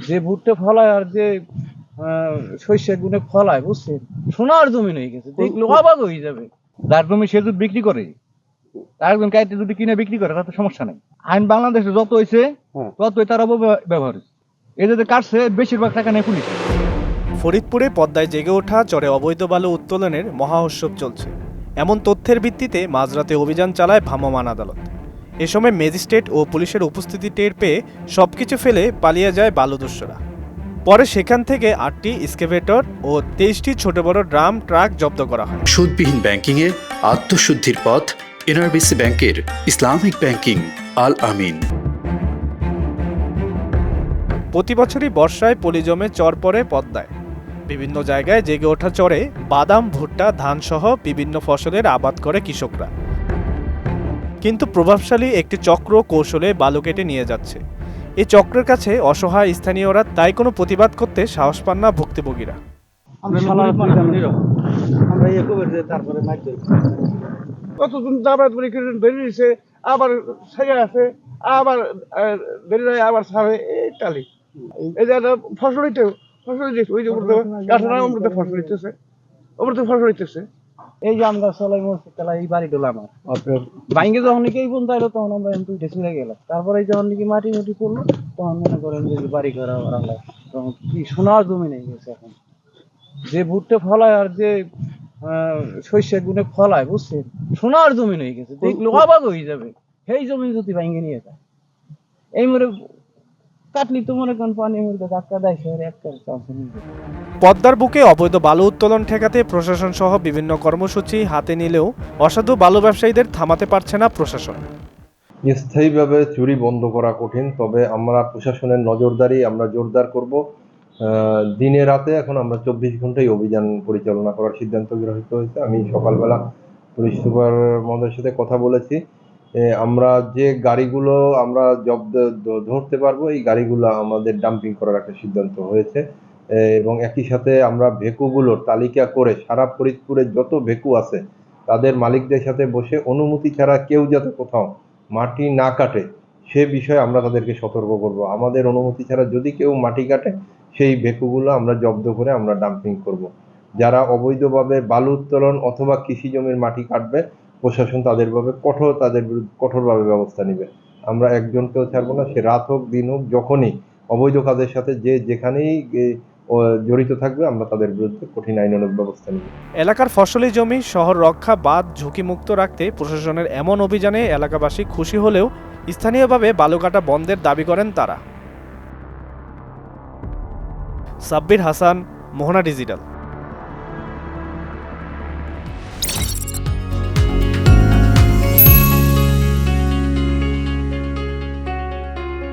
যে ভুট্টা ফলায় আর যে শস্যের গুণে ফলায়, বুঝছেন, সোনার জমিন হয়ে গেছে, দেখলে অবাক হয়ে যাবে। যার জমি সে যদি বিক্রি করে, আরেকজন কাইতে যদি কিনে বিক্রি করে, তাতে সমস্যা নাই। আইন বাংলাদেশে যত হয়েছে ততই তার অপব্যবহার হয়েছে। এই যে কাটছে বেশিরভাগ টাকা নেই পুলিশ। ফরিদপুরে পদ্মায় জেগে ওঠা চরে অবৈধ বালু উত্তোলনের মহাউৎসব চলছে। এমন তথ্যের ভিত্তিতে মাঝরাতে অভিযান চালায় ভ্রাম্যমাণ আদালত। এ সময় ম্যাজিস্ট্রেট ও পুলিশের উপস্থিতি টের পেয়ে সবকিছু ফেলে পালিয়ে যায় বালুদস্যুরা। পরে সেখান থেকে 8টি এক্সকাভেটর ও 23টি ছোট বড় ড্রাম ট্রাক জব্দ করা হয়। সুদবিহীন ব্যাংকিংয়ে আত্মশুদ্ধির পথ এনআরবিসি ব্যাংকের ইসলামিক ব্যাংকিং আল আমিন। প্রতি বছরই বর্ষায় পলি জমে চর পড়ে পদ্মায়। বিভিন্ন জায়গায় জেগে ওঠা চরে বাদাম, ভুট্টা, ধান সহ বিভিন্ন ফসলের আবাদ করে কৃষকরা। কিন্তু প্রভাবশালী একটি চক্র কৌশলে বালু কেটে নিয়ে যাচ্ছে। এই চক্রের কাছে অসহায় স্থানীয়রা তাই কোনো প্রতিবাদ করতে সাহস পান না ভুক্তভোগীরা। কতদিন যাবার বেরিয়েছে, আবার ছেড়ে আছে, আবার বেরিয়ে আবার ছাড়ে, এই টালি। এই যে ফসল হইতে ওই যে কাঠানা অমৃত ফসল হইতেছে, অমৃত ফসল হইতেছে। এই যে আমরা চলাই মরছি তালা এই বাড়ি ডোলা আমার ভাঙ্গে যখন নাকি এই বন্ধু আইলো, তখন আমরা দুইটা ছিঁড়ে গেলাম। তারপরে যখন নাকি মাটি পড়লো, তখন মনে করেন যে বাড়ি ঘর আল্লাহ, তখন কি সোনার জমি নেই গেছে। এখন যে ভুট্টা ফলায় আর যে শস্যের গুণে ফলায়, বুঝছেন, সোনার জমি হয়ে গেছে, দেখলে অবাক হয়ে যাবে। সেই জমি যদি ভাঙ্গে নিয়ে যায়, এই মরে কাটলি তো মনে করেন পানির মধ্যে ধাক্কা দেয়, সে একটা চান্স নিয়ে যায়। পদ্মার বুকে অবৈধ বালু উত্তোলন ঠেকাতে প্রশাসন সহ বিভিন্ন কর্মসূচি হাতে নিলেও অসাধু বালু ব্যবসায়ীদের থামাতে পারছে না প্রশাসন। স্থায়ীভাবে চুরি বন্ধ করা কঠিন, তবে আমরা প্রশাসনের নজরদারি আমরা জোরদার করব। দিনে রাতে এখন আমরা 24 ঘন্টাই অভিযান পরিচালনা করার সিদ্ধান্ত গৃহীত হয়েছে। আমি সকালবেলা পুলিশ সুপার মহোদয়ের সাথে কথা বলেছি। আমরা যে গাড়িগুলো আমরা জব্দ ধরতে পারবো, এই গাড়িগুলো আমাদের ডাম্পিং করার একটা সিদ্ধান্ত হয়েছে। এবং একই সাথে আমরা ভেকুগুলোর তালিকা করে সারা ফরিদপুরে যত ভেকু আছে তাদের মালিকদের সাথে বসে অনুমতি ছাড়া কেউ যাতে কোথাও মাটি না কাটে সে বিষয়ে আমরা তাদেরকে সতর্ক করব। আমাদের অনুমতি ছাড়া যদি কেউ মাটি কাটে, সেই ভেকুগুলো আমরা জব্দ করে আমরা ডাম্পিং করব। যারা অবৈধভাবে বালু উত্তোলন অথবা কৃষি জমির মাটি কাটবে, প্রশাসন তাদের বিরুদ্ধে কঠোরভাবে ব্যবস্থা নেবে। আমরা একজনকেও ছাড়বো না, সে রাত হোক দিন হোক, যখনই অবৈধ কাজের সাথে যে যেখানেই জড়িত থাকবে আমরা তাদের বিরুদ্ধে কঠিন আইনানুগ ব্যবস্থা নেব। এলাকার ফসলি জমি, শহর রক্ষা, বাঁধ ঝুঁকিমুক্ত রাখতে প্রশাসনের এমন অভিযানে এলাকাবাসী খুশি হলেও স্থানীয়ভাবে বালু কাটা বন্ধের দাবি করেন তারা। সাব্বির হাসান, মোহনা ডিজিটাল।